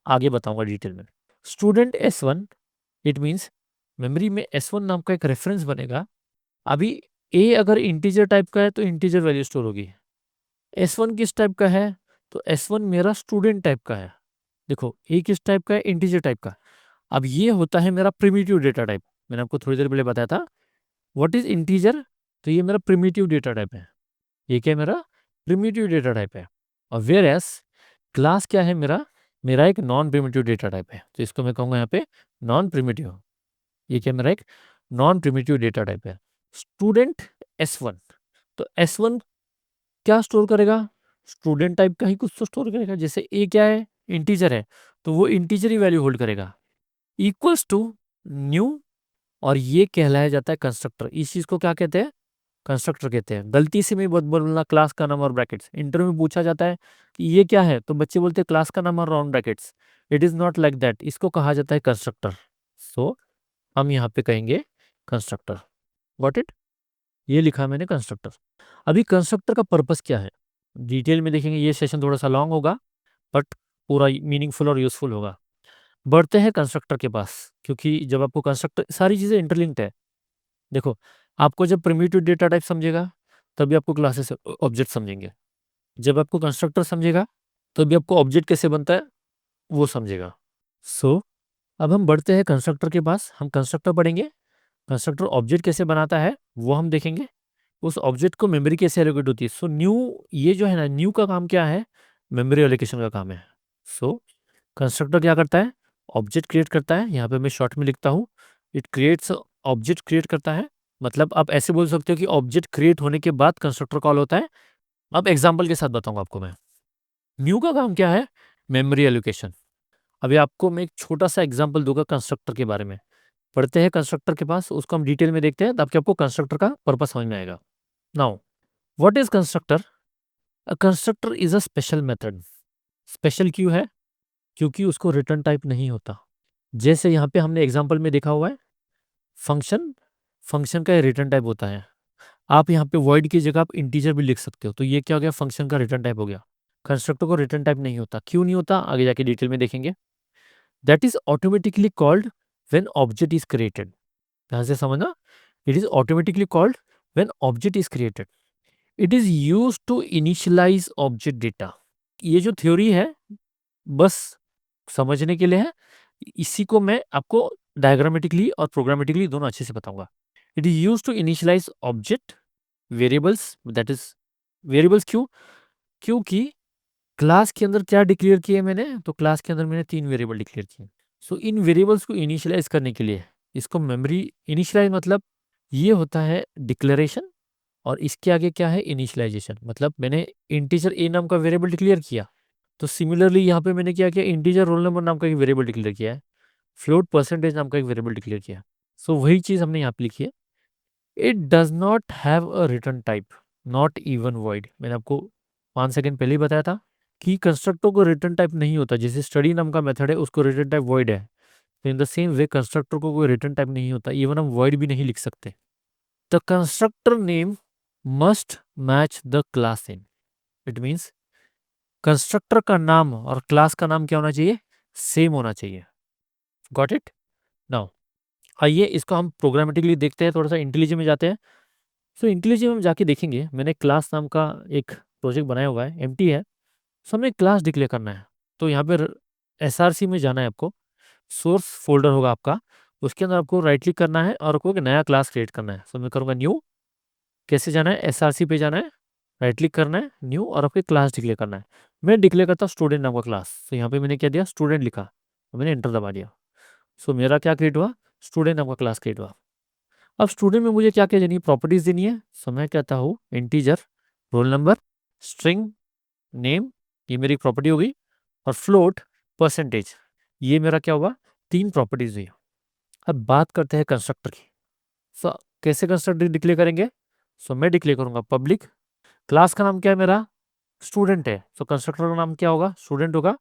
आगे बताऊंगा डिटेल में। Student S1, it means memory में S1 नाम का एक रेफरेंस बनेगा। अभी ए अगर इंटीजर टाइप का है तो इंटीजर वैल्यू स्टोर होगी। S1 किस टाइप का है, तो S1 मेरा स्टूडेंट टाइप का है। देखो ए किस टाइप का है, इंटीजर टाइप का। अब ये होता है मेरा प्रिमिटिव डेटा टाइप। मैंने आपको थोड़ी देर पहले बताया था व्हाट इज इंटीजर, तो ये मेरा प्रिमिटिव डेटा टाइप है। ये क्या है, मेरा प्रिमिटिव डेटा टाइप है। और वेयर एस क्लास क्या है मेरा, मेरा एक नॉन प्रिमिटिव डेटा टाइप है, तो इसको मैं कहूँगा यहाँ पे नॉन प्रिमिटिव। ये क्या मेरा एक नॉन प्रिमिटिव डेटा टाइप है। स्टूडेंट S1, तो S1 क्या स्टोर करेगा, स्टूडेंट टाइप का ही कुछ तो स्टोर करेगा। जैसे ए क्या है, इंटीजर है, तो वो इंटीजर ही वैल्यू होल्ड करेगा। इक्वल्स टू न्यू, और ये कहलाया जाता है कंस्ट्रक्टर। इस चीज को क्या कहते हैं, कंस्ट्रक्टर कहते हैं। गलती से मैं बहुत बोलना क्लास का नाम और ब्रैकेट्स, इंटरव्यू में पूछा जाता है कि ये क्या है, तो बच्चे बोलते हैं क्लास का नाम और round brackets. It is not like that, इसको कहा जाता है कंस्ट्रक्टर। सो हम यहाँ पे कहेंगे कंस्ट्रक्टर। गॉट इट, ये लिखा मैंने कंस्ट्रक्टर। अभी कंस्ट्रक्टर का पर्पस क्या है डिटेल में देखेंगे, ये सेशन थोड़ा सा लॉन्ग होगा बट पूरा मीनिंगफुल और यूजफुल होगा। बढ़ते हैं कंस्ट्रक्टर के पास, क्योंकि जब आपको कंस्ट्रक्टर, सारी चीज़ें इंटरलिंक्ड है। देखो, आपको जब प्रिमिटिव डेटा टाइप समझेगा तभी आपको क्लासेस ऑब्जेक्ट समझेंगे, जब आपको कंस्ट्रक्टर समझेगा तभी आपको ऑब्जेक्ट कैसे बनता है वो समझेगा। सो अब हम बढ़ते हैं कंस्ट्रक्टर के पास, हम कंस्ट्रक्टर पढ़ेंगे। कंस्ट्रक्टर ऑब्जेक्ट कैसे बनाता है वो हम देखेंगे, उस ऑब्जेक्ट को मेमोरी कैसे एलोकेट होती है। सो न्यू, ये जो है ना, न्यू का काम क्या है, मेमोरी एलोकेशन का काम है। सो कंस्ट्रक्टर क्या करता है, ऑब्जेक्ट क्रिएट करता है। यहाँ पे मैं शॉर्ट में लिखता हूँ, इट क्रिएट्स, ऑब्जेक्ट क्रिएट करता है। मतलब आप ऐसे बोल सकते हो कि ऑब्जेक्ट क्रिएट होने के बाद कंस्ट्रक्टर कॉल होता है। अब एग्जांपल के साथ बताऊंगा आपको मैं। न्यू का काम क्या है, मेमोरी एलोकेशन। अभी आपको मैं एक छोटा सा एग्जांपल दूंगा कंस्ट्रक्टर के बारे में। पढ़ते हैं कंस्ट्रक्टर के पास, उसको हम डिटेल में देखते हैं ताकि आपको कंस्ट्रक्टर का पर्पस समझ में आएगा। Now what is constructor, a constructor is a special method. Special क्यों है, क्योंकि उसको रिटर्न टाइप नहीं होता। जैसे यहाँ पे हमने एग्जांपल में देखा हुआ है फंक्शन, फंक्शन का रिटर्न टाइप होता है। आप यहाँ पे वॉइड की जगह आप इंटीजर भी लिख सकते हो, तो ये क्या हो गया, फंक्शन का रिटर्न टाइप हो गया। कंस्ट्रक्टर को रिटर्न टाइप नहीं होता। क्यों नहीं होता, आगे जाके डिटेल में देखेंगे। That is automatically called when object is created. ध्यान से समझना, it is automatically called when object is created. It is use to initialise object data. ये जो थ्योरी है बस समझने के लिए है, इसी को मैं आपको डायग्रामेटिकली और प्रोग्रामेटिकली दोनों अच्छे से बताऊंगा। It is use to initialise object variables, that is variables. क्यों, क्योंकि क्लास के अंदर क्या डिक्लेयर किए मैंने, तो क्लास के अंदर मैंने 3 वेरिएबल डिक्लेयर किए। सो इन वेरिएबल्स को इनिशियलाइज करने के लिए इसको मेमोरी, इनिशियलाइज मतलब ये होता है डिक्लेरेशन, और इसके आगे क्या है, इनिशियलाइजेशन। मतलब मैंने इंटीजर ए नाम का वेरिएबल डिक्लेयर किया, तो सिमिलरली यहाँ पे मैंने क्या किया, इंटीजर रोल नंबर नाम का एक वेरिएबल डिक्लेयर किया है, फ्लोट परसेंटेज नाम का एक वेरिएबल डिक्लेयर किया। सो वही चीज़ हमने यहाँ पे लिखी है। It does not have a return type, not even void. मैंने आपको 5 सेकंड पहले ही बताया था कि कंस्ट्रक्टर को रिटर्न टाइप नहीं होता। जैसे स्टडी नाम का मेथड है, उसको रिटर्न टाइप वॉइड है, तो in the same way constructor को कोई रिटर्न टाइप नहीं होता, इवन हम वॉइड भी नहीं लिख सकते। The constructor name must match the class name. It means constructor का नाम और क्लास का नाम क्या होना चाहिए, सेम होना चाहिए। Got it. नाउ आइए इसको हम प्रोग्रामेटिकली देखते हैं, थोड़ा सा इंटेलिजेंट में जाते हैं। सो इंटेलिजेंट में जाके देखेंगे, मैंने क्लास नाम का एक प्रोजेक्ट बनाया हुआ है, एम्प्टी है। सो हमें क्लास डिक्लेयर करना है। तो यहाँ पर एसआरसी में जाना है आपको, सोर्स फोल्डर होगा आपका, उसके अंदर आपको राइट क्लिक करना है और आपको एक नया क्लास क्रिएट करना है। सो मैं करूँगा न्यू। कैसे जाना है, एसआरसी पे जाना है, राइट क्लिक करना है, न्यू, और आपको क्लास डिक्लेयर करना है। मैं डिक्लेयर करता हूँ स्टूडेंट नाम का क्लास। तो यहाँ पे मैंने क्या दिया, स्टूडेंट लिखा, और मैंने एंटर दबा दिया। सो मेरा क्या क्रिएट हुआ, स्टूडेंट नाम का क्लास क्रिएट हुआ। अब स्टूडेंट में मुझे क्या क्या देनी है, प्रॉपर्टीज देनी है। सो मैं कहता हूँ integer, roll number, string, name, ये मेरी प्रॉपर्टी होगी, और फ्लोट, परसेंटेज, ये मेरा क्या हुआ, 3 प्रॉपर्टीज हुई। अब बात करते हैं कंस्ट्रक्टर की। सो कैसे कंस्ट्रक्टर डिक्लेयर करेंगे। सो मैं डिक्लेयर करूंगा पब्लिक, क्लास का नाम क्या है मेरा, स्टूडेंट है, सो कंस्ट्रक्टर का नाम क्या होगा, स्टूडेंट होगा,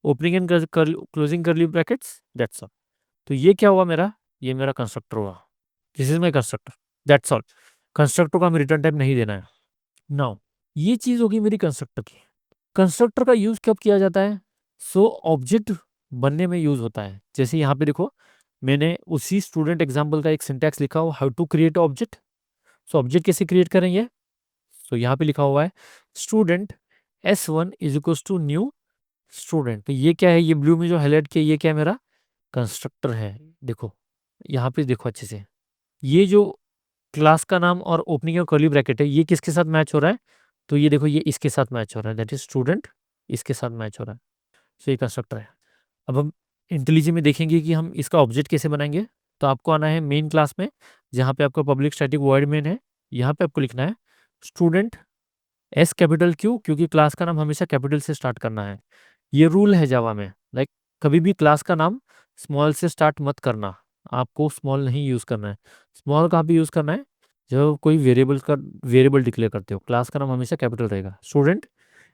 ओपनिंग एंड क्लोजिंग करली ब्रैकेट्स, दैट्स ऑल। तो ये क्या हुआ मेरा, ये मेरा कंस्ट्रक्टर हुआ, this is my constructor, that's all. Constructor को हमें रिटर्न टाइप नहीं देना है। नाउ ये चीज होगी मेरी कंस्ट्रक्टर की। कंस्ट्रक्टर का यूज कब किया जाता है, सो ऑब्जेक्ट बनने में यूज होता है। जैसे यहाँ पे देखो, मैंने उसी स्टूडेंट एग्जाम्पल का एक सिंटैक्स लिखा हुआ, how to create object. So object कैसे क्रिएट करेंगे, सो यहाँ पे लिखा हुआ है student S1 is equal to new student. तो ये क्या है, ये ब्लू में जो हाईलाइट किया, ये क्या है, मेरा कंस्ट्रक्टर है। देखो यहाँ पे देखो अच्छे से, ये जो क्लास का नाम और ओपनिंग और कर्ली ब्रैकेट है, ये किसके साथ मैच हो रहा है, तो ये देखो, ये इसके साथ मैच हो रहा है, दैट इज स्टूडेंट, इसके साथ मैच हो रहा है। सो ये कंस्ट्रक्टर है। अब हम इंटेलिजेंट में देखेंगे कि हम इसका ऑब्जेक्ट कैसे बनाएंगे। तो आपको आना है मेन क्लास में, जहाँ पे आपका पब्लिक स्टैटिक वॉइड मेन है। यहाँ पे आपको लिखना है स्टूडेंट एस कैपिटल क्यू, क्योंकि क्लास का नाम हमेशा कैपिटल से स्टार्ट करना है। ये रूल है जावा में, लाइक कभी भी क्लास का नाम स्मॉल से स्टार्ट मत करना, आपको स्मॉल नहीं यूज करना है। स्मॉल कहाँ पे यूज करना है, जब कोई वेरिएबल डिक्लेयर करते हो, क्लास का नाम हमेशा कैपिटल रहेगा। Student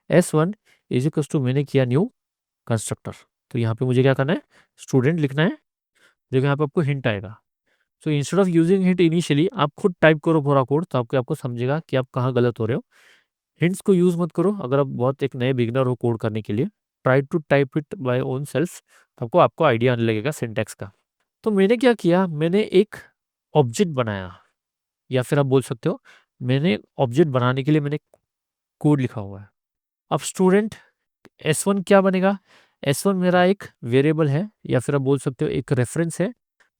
S1 is equal to, मैंने किया न्यू कंस्ट्रक्टर। तो यहाँ पे मुझे क्या करना है, स्टूडेंट लिखना है। देखो यहाँ पे आपको हिंट आएगा। So instead of using hint initially, आप खुद टाइप करो पूरा कोड, तो आपको समझेगा कि आप कहाँ गलत हो रहे हो। हिंट्स को यूज मत करो अगर आप बहुत एक नए बिगनर हो कोड करने के लिए। Try to type it by own self, आपको आपको आइडिया आने लगेगा सिंटैक्स का। तो मैंने क्या किया, मैंने एक ऑब्जेक्ट बनाया, या फिर आप बोल सकते हो मैंने ऑब्जेक्ट बनाने के लिए मैंने कोड लिखा हुआ है। अब स्टूडेंट S1 क्या बनेगा, S1 मेरा एक वेरिएबल है, या फिर आप बोल सकते हो एक रेफरेंस है,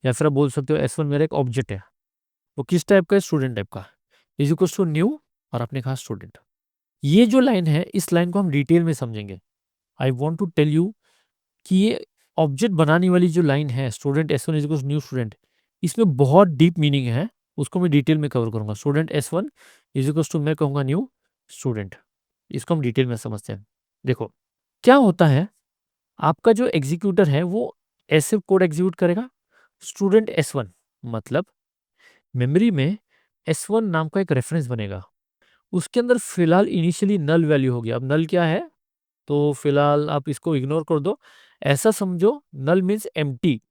या फिर आप बोल सकते हो S1 मेरा एक ऑब्जेक्ट है। वो किस टाइप का है, स्टूडेंट टाइप का, इज इक्वल टू न्यू, और आपने कहा स्टूडेंट। ये जो लाइन है, इस लाइन को हम डिटेल में समझेंगे। I want to tell you कि ये ऑब्जेक्ट बनाने वाली जो लाइन है, student S1 is equal to new student, इसमें बहुत डीप मीनिंग है, उसको मैं डिटेल में कवर करूंगा। Student S1 is equal to, मैं कहूँगा न्यू स्टूडेंट, इसको हम डिटेल में समझते हैं। देखो क्या होता है, आपका जो एग्जीक्यूटर है वो ऐसे कोड एग्जीक्यूट करेगा, स्टूडेंट S1, मतलब मेमोरी में S1 नाम का एक रेफरेंस बनेगा, उसके अंदर फिलहाल इनिशियली नल वैल्यू होगी। अब नल क्या है, तो फिलहाल आप इसको इग्नोर कर दो, ऐसा समझो नल मीन्स एम्प्टी,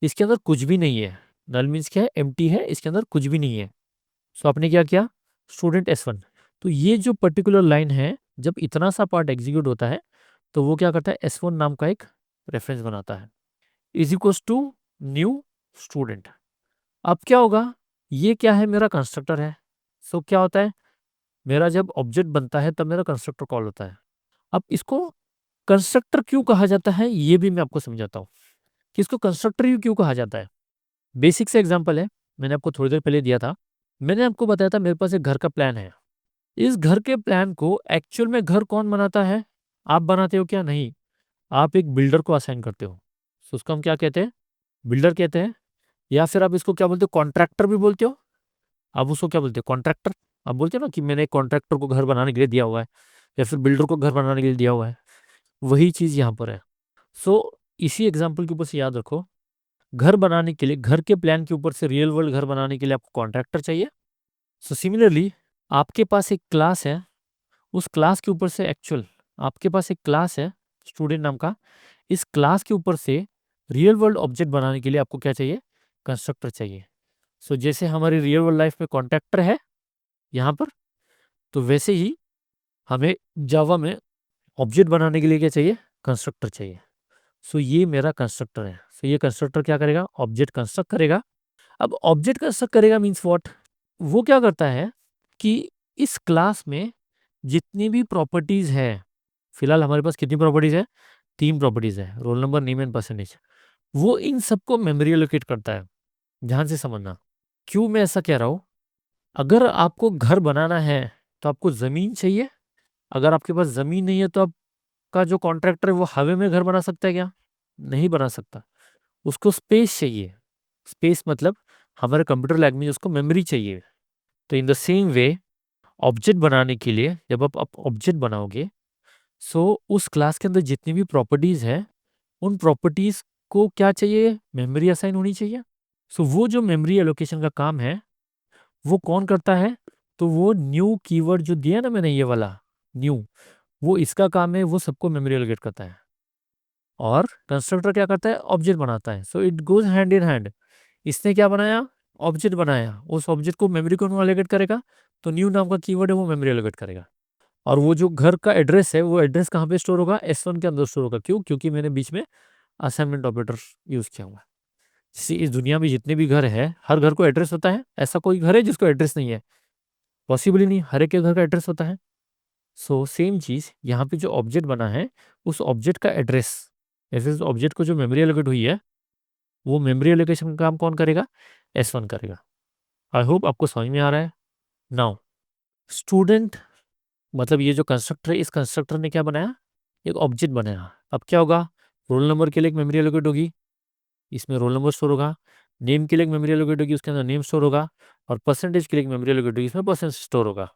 इसके अंदर कुछ भी नहीं है। नल मीन्स क्या है, एम्प्टी है, इसके अंदर कुछ भी नहीं है। सो आपने क्या किया, स्टूडेंट S1। तो ये जो पर्टिकुलर लाइन है, जब इतना सा पार्ट एग्जीक्यूट होता है, तो वो क्या करता है, S1 नाम का एक रेफरेंस बनाता है, is equal to new student. अब क्या होगा, ये क्या है, मेरा कंस्ट्रक्टर है। सो क्या होता है, मेरा जब ऑब्जेक्ट बनता है तब मेरा कंस्ट्रक्टर कॉल होता है। अब इसको कंस्ट्रक्टर क्यों कहा जाता है, ये भी मैं आपको समझाता हूँ कि इसको कंस्ट्रक्टर ही क्यों कहा जाता है। बेसिक से एग्जांपल है, मैंने आपको थोड़ी देर पहले दिया था। मैंने आपको बताया था मेरे पास एक घर का प्लान है। इस घर के प्लान को एक्चुअल में घर कौन बनाता है, आप बनाते हो क्या, नहीं, आप एक बिल्डर को असाइन करते हो। तो उसको हम क्या कहते हैं, बिल्डर कहते हैं, या फिर आप इसको क्या बोलते हो, कॉन्ट्रैक्टर भी बोलते हो। आप उसको क्या बोलते हो, कॉन्ट्रैक्टर। आप बोलते हो ना कि मैंने एक कॉन्ट्रैक्टर को घर बनाने के लिए दिया हुआ है, या फिर बिल्डर को घर बनाने के लिए दिया हुआ है, वही चीज़ यहाँ पर है। सो इसी एग्जाम्पल के ऊपर से याद रखो, घर बनाने के लिए, घर के प्लान के ऊपर से रियल वर्ल्ड घर बनाने के लिए आपको कॉन्ट्रैक्टर चाहिए। सो सिमिलरली आपके पास एक क्लास है, उस क्लास के ऊपर से एक्चुअल आपके पास एक क्लास है स्टूडेंट नाम का, इस क्लास के ऊपर से रियल वर्ल्ड ऑब्जेक्ट बनाने के लिए आपको क्या चाहिए, कंस्ट्रक्टर चाहिए। सो जैसे हमारी रियल वर्ल्ड लाइफ में कॉन्ट्रैक्टर है यहाँ पर, तो वैसे ही हमें जावा में ऑब्जेक्ट बनाने के लिए क्या चाहिए, कंस्ट्रक्टर चाहिए। सो ये मेरा कंस्ट्रक्टर है। सो ये कंस्ट्रक्टर क्या करेगा, ऑब्जेक्ट कंस्ट्रक्ट करेगा। अब ऑब्जेक्ट कंस्ट्रक्ट करेगा मीन्स व्हाट, वो क्या करता है कि इस क्लास में जितनी भी प्रॉपर्टीज है, फिलहाल हमारे पास कितनी प्रॉपर्टीज है, 3 प्रॉपर्टीज है, roll number, name and percentage. वो इन सबको मेमोरी एलोकेट करता है। ध्यान से समझना क्यों मैं ऐसा कह रहा हूँ। अगर आपको घर बनाना है तो आपको जमीन चाहिए। अगर आपके पास जमीन नहीं है तो आपका जो कॉन्ट्रैक्टर है वो हवा में घर बना सकता है क्या, नहीं बना सकता। उसको स्पेस चाहिए। स्पेस मतलब हमारे कंप्यूटर लैंग्वेज उसको मेमोरी चाहिए। तो in the same way object बनाने के लिए जब आप ऑब्जेक्ट बनाओगे, सो उस क्लास के अंदर जितनी भी प्रॉपर्टीज है उन प्रॉपर्टीज को क्या चाहिए, मेमोरी असाइन होनी चाहिए। सो वो जो मेमोरी एलोकेशन का काम है वो कौन करता है, तो वो न्यू कीवर्ड जो दिया ना मैंने, ये वाला न्यू, वो इसका काम है, वो सबको मेमोरी एलोकेट करता है। और कंस्ट्रक्टर क्या करता है, ऑब्जेक्ट बनाता है। So it goes hand in hand. इसने क्या बनाया, ऑब्जेक्ट बनाया, उस ऑब्जेक्ट को मेमोरी कौन एलोकेट करेगा, तो न्यू नाम का कीवर्ड है वो मेमोरी एलोकेट करेगा। और वो जो घर का एड्रेस है वो एड्रेस कहाँ पे स्टोर होगा, S1 के अंदर स्टोर होगा। क्यों, क्योंकि मैंने बीच में असाइनमेंट ऑपरेटर यूज किया हुआ है। जैसे इस दुनिया में जितने भी घर है, हर घर को एड्रेस होता है, ऐसा कोई घर है जिसको एड्रेस नहीं है, पॉसिबल ही नहीं, हर एक के घर का एड्रेस होता है। सो सेम चीज यहाँ पे जो ऑब्जेक्ट बना है उस ऑब्जेक्ट का एड्रेस, ऐसे ऑब्जेक्ट को जो मेमोरी एलोकेट हुई है वो मेमोरी एलोकेशन का काम कौन करेगा, S1 करेगा। आई होप आपको समझ में आ रहा है। नाउ स्टूडेंट, मतलब ये जो कंस्ट्रक्टर है, इस कंस्ट्रक्टर ने क्या बनाया, एक ऑब्जेक्ट बनाया। अब क्या होगा, रोल नंबर के लिए एक मेमोरी एलोकेट होगी, इसमें रोल नंबर स्टोर होगा। नेम के लिए एक मेमोरी एलोकेट होगी, उसके अंदर नेम स्टोर होगा। और परसेंटेज के लिए एक मेमोरी एलोकेट होगी, इसमें परसेंटेज स्टोर होगा।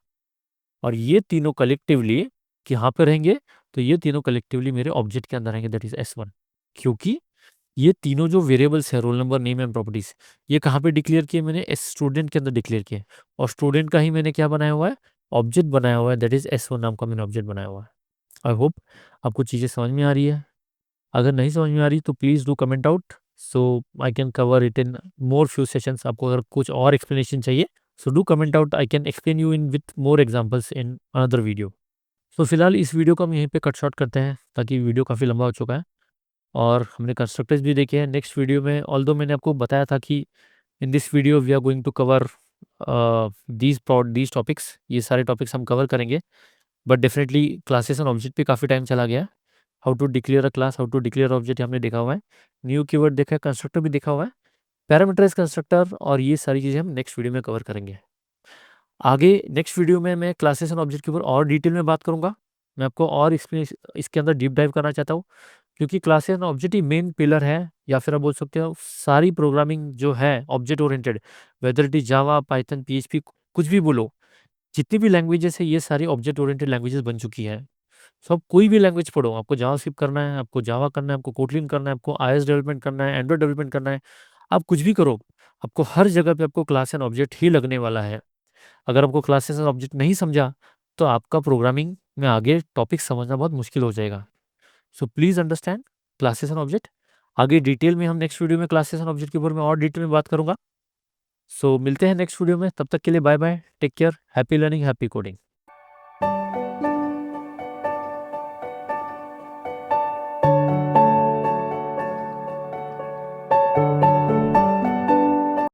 और ये तीनों कलेक्टिवली यहाँ पे रहेंगे, तो ये तीनों कलेक्टिवली मेरे ऑब्जेक्ट के अंदर रहेंगे, दैट इज S1। क्योंकि ये तीनों जो वेरिएबल्स है, roll number, name and properties, ये कहाँ पे डिक्लेयर किए मैंने, स्टूडेंट के अंदर डिक्लेयर किए। और स्टूडेंट का ही मैंने क्या बनाया हुआ है, ऑब्जेक्ट बनाया हुआ है, दैट इज S1 नाम का मैंने ऑब्जेक्ट बनाया हुआ है। आई होप आपको चीज़ें समझ में आ रही है। अगर नहीं समझ में आ रही तो please do comment out, so I can cover it in more few sessions. आपको अगर कुछ और एक्सप्लेनेशन चाहिए, so do comment out, I can explain you in with more examples in another video. तो फिलहाल इस वीडियो को हम यहीं पे कट शॉर्ट करते हैं, ताकि वीडियो काफ़ी लंबा हो चुका है। और हमने कंस्ट्रक्टर्स भी देखे हैं। नेक्स्ट वीडियो में, ऑल्दो मैंने आपको बताया था कि in this video we are going to cover these topics, ये सारे टॉपिक्स हम कवर करेंगे। But definitely classes and object पे काफ़ी टाइम चला गया। How to declare a class, how to declare object हमने देखा हुआ है, न्यू कीवर्ड देखा है, कंस्ट्रक्टर भी देखा हुआ है, पैरामीटराइज कंस्ट्रक्टर, और ये सारी चीज़ें हम नेक्स्ट वीडियो में कवर करेंगे। आगे नेक्स्ट वीडियो में मैं क्लासेस एंड ऑब्जेक्ट के ऊपर और डिटेल में बात करूंगा। मैं आपको और इसके अंदर डीप डाइव करना चाहता हूँ, क्योंकि classes and object he main pillar है, या फिर आप बोल सकते हो सारी प्रोग्रामिंग जो है object oriented, whether it is Java, Python, PHP, कुछ भी बोलो, जितनी भी लैंग्वेजेस है ये सारी ऑब्जेक्ट ओरिएंटेड लैंग्वेजेस बन चुकी है। सो आप कोई भी लैंग्वेज पढ़ो, आपको जावास्क्रिप्ट करना है, आपको जावा करना है, आपको कोटलिन करना है, आपको iOS डेवलपमेंट करना है, एंड्रॉइड डेवलपमेंट करना है, आप कुछ भी करो, आपको हर जगह पे आपको क्लास एंड ऑब्जेक्ट ही लगने वाला है। अगर आपको क्लासेस एंड ऑब्जेक्ट नहीं समझा तो आपका प्रोग्रामिंग में आगे टॉपिक समझना बहुत मुश्किल हो जाएगा। So please understand classes and object. आगे डिटेल में हम नेक्स्ट वीडियो में क्लासेस एंड ऑब्जेक्ट के ऊपर मैं और डिटेल में बात करूंगा। सो मिलते हैं नेक्स्ट वीडियो में, तब तक के लिए bye bye, take care, happy learning, happy coding.